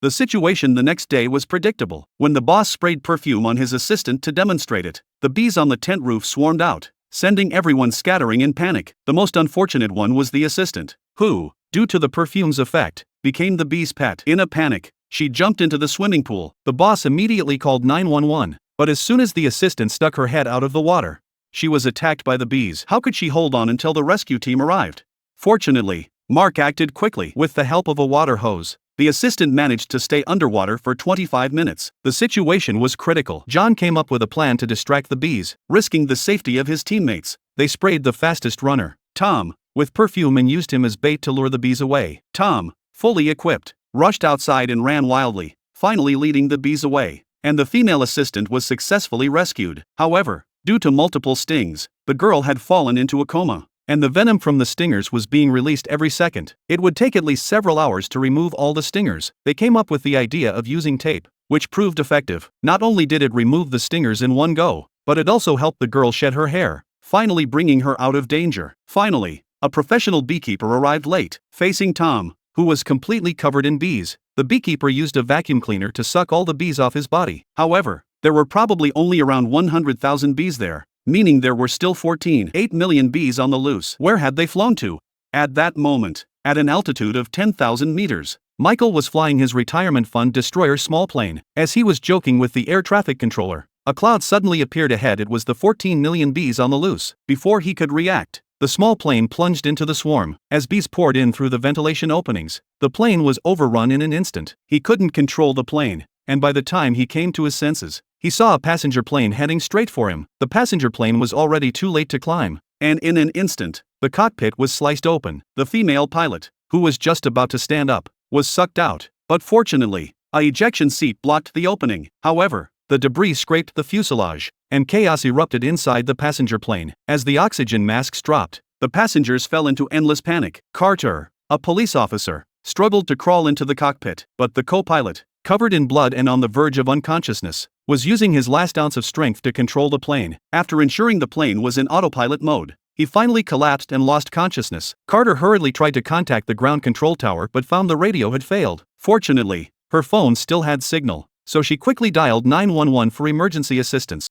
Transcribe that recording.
The situation the next day was predictable. When the boss sprayed perfume on his assistant to demonstrate it, the bees on the tent roof swarmed out, sending everyone scattering in panic. The most unfortunate one was the assistant, who, due to the perfume's effect, became the bee's pet. In a panic, she jumped into the swimming pool. The boss immediately called 911, but as soon as the assistant stuck her head out of the water, she was attacked by the bees. How could she hold on until the rescue team arrived? Fortunately, Mark acted quickly. With the help of a water hose, the assistant managed to stay underwater for 25 minutes. The situation was critical. John came up with a plan to distract the bees, risking the safety of his teammates. They sprayed the fastest runner, Tom, with perfume and used him as bait to lure the bees away. Tom, fully equipped, rushed outside and ran wildly, finally leading the bees away, and the female assistant was successfully rescued. However, due to multiple stings, the girl had fallen into a coma, and the venom from the stingers was being released every second. It would take at least several hours to remove all the stingers. They came up with the idea of using tape, which proved effective. Not only did it remove the stingers in one go, but it also helped the girl shed her hair, finally bringing her out of danger. Finally, a professional beekeeper arrived late, facing Tom, who was completely covered in bees. The beekeeper used a vacuum cleaner to suck all the bees off his body. However, there were probably only around 100,000 bees there, meaning there were still 14.8 million bees on the loose. Where had they flown to? At that moment, at an altitude of 10,000 meters, Michael was flying his retirement fund destroyer small plane. As he was joking with the air traffic controller, a cloud suddenly appeared ahead. It was the 14 million bees on the loose. Before he could react, the small plane plunged into the swarm. As bees poured in through the ventilation openings, the plane was overrun in an instant. He couldn't control the plane, and by the time he came to his senses, he saw a passenger plane heading straight for him. The passenger plane was already too late to climb, and in an instant, the cockpit was sliced open. The female pilot, who was just about to stand up, was sucked out, but fortunately, an ejection seat blocked the opening. However, the debris scraped the fuselage, and chaos erupted inside the passenger plane. As the oxygen masks dropped, the passengers fell into endless panic. Carter, a police officer, struggled to crawl into the cockpit, but the co-pilot, covered in blood and on the verge of unconsciousness, was using his last ounce of strength to control the plane. After ensuring the plane was in autopilot mode, he finally collapsed and lost consciousness. Carter hurriedly tried to contact the ground control tower but found the radio had failed. Fortunately, her phone still had signal, so she quickly dialed 911 for emergency assistance.